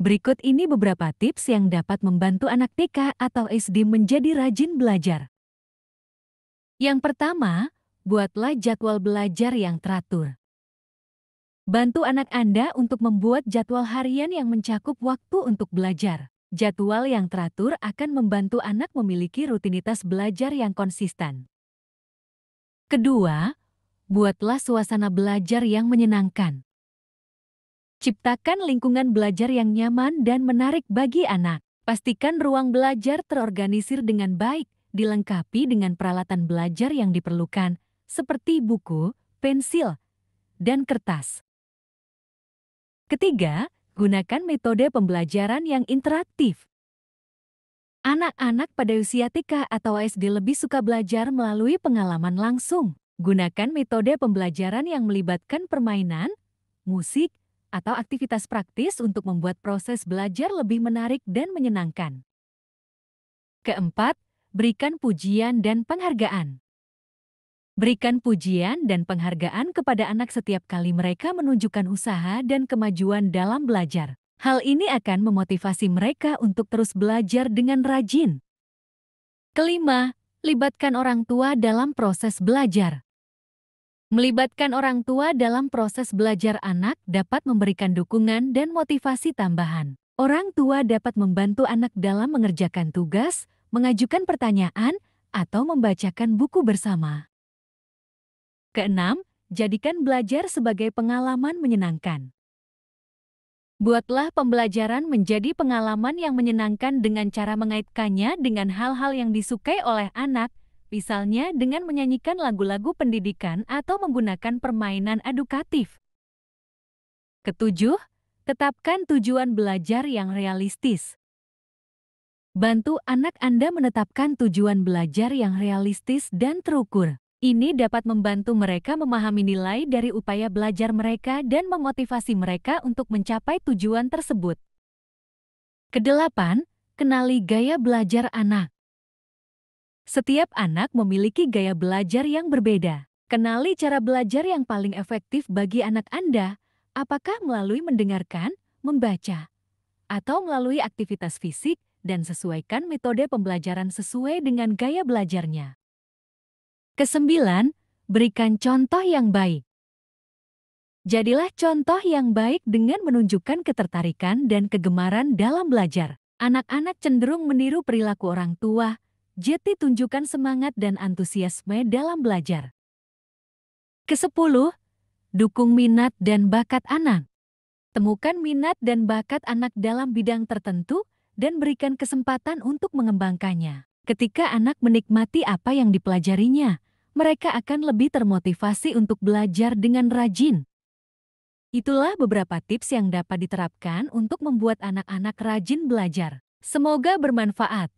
Berikut ini beberapa tips yang dapat membantu anak TK atau SD menjadi rajin belajar. Yang pertama, buatlah jadwal belajar yang teratur. Bantu anak Anda untuk membuat jadwal harian yang mencakup waktu untuk belajar. Jadwal yang teratur akan membantu anak memiliki rutinitas belajar yang konsisten. Kedua, buatlah suasana belajar yang menyenangkan. Ciptakan lingkungan belajar yang nyaman dan menarik bagi anak. Pastikan ruang belajar terorganisir dengan baik, dilengkapi dengan peralatan belajar yang diperlukan, seperti buku, pensil, dan kertas. Ketiga, gunakan metode pembelajaran yang interaktif. Anak-anak pada usia TK atau SD lebih suka belajar melalui pengalaman langsung. Gunakan metode pembelajaran yang melibatkan permainan, musik, atau aktivitas praktis untuk membuat proses belajar lebih menarik dan menyenangkan. Keempat, berikan pujian dan penghargaan. Berikan pujian dan penghargaan kepada anak setiap kali mereka menunjukkan usaha dan kemajuan dalam belajar. Hal ini akan memotivasi mereka untuk terus belajar dengan rajin. Kelima, libatkan orang tua dalam proses belajar. Melibatkan orang tua dalam proses belajar anak dapat memberikan dukungan dan motivasi tambahan. Orang tua dapat membantu anak dalam mengerjakan tugas, mengajukan pertanyaan, atau membacakan buku bersama. Keenam, jadikan belajar sebagai pengalaman menyenangkan. Buatlah pembelajaran menjadi pengalaman yang menyenangkan dengan cara mengaitkannya dengan hal-hal yang disukai oleh anak, misalnya dengan menyanyikan lagu-lagu pendidikan atau menggunakan permainan edukatif. Ketujuh, tetapkan tujuan belajar yang realistis. Bantu anak Anda menetapkan tujuan belajar yang realistis dan terukur. Ini dapat membantu mereka memahami nilai dari upaya belajar mereka dan memotivasi mereka untuk mencapai tujuan tersebut. Kedelapan, kenali gaya belajar anak. Setiap anak memiliki gaya belajar yang berbeda. Kenali cara belajar yang paling efektif bagi anak Anda, apakah melalui mendengarkan, membaca, atau melalui aktivitas fisik, dan sesuaikan metode pembelajaran sesuai dengan gaya belajarnya. Kesembilan, berikan contoh yang baik. Jadilah contoh yang baik dengan menunjukkan ketertarikan dan kegemaran dalam belajar. Anak-anak cenderung meniru perilaku orang tua, jadi tunjukkan semangat dan antusiasme dalam belajar. Kesepuluh, dukung minat dan bakat anak. Temukan minat dan bakat anak dalam bidang tertentu dan berikan kesempatan untuk mengembangkannya. Ketika anak menikmati apa yang dipelajarinya, mereka akan lebih termotivasi untuk belajar dengan rajin. Itulah beberapa tips yang dapat diterapkan untuk membuat anak-anak rajin belajar. Semoga bermanfaat.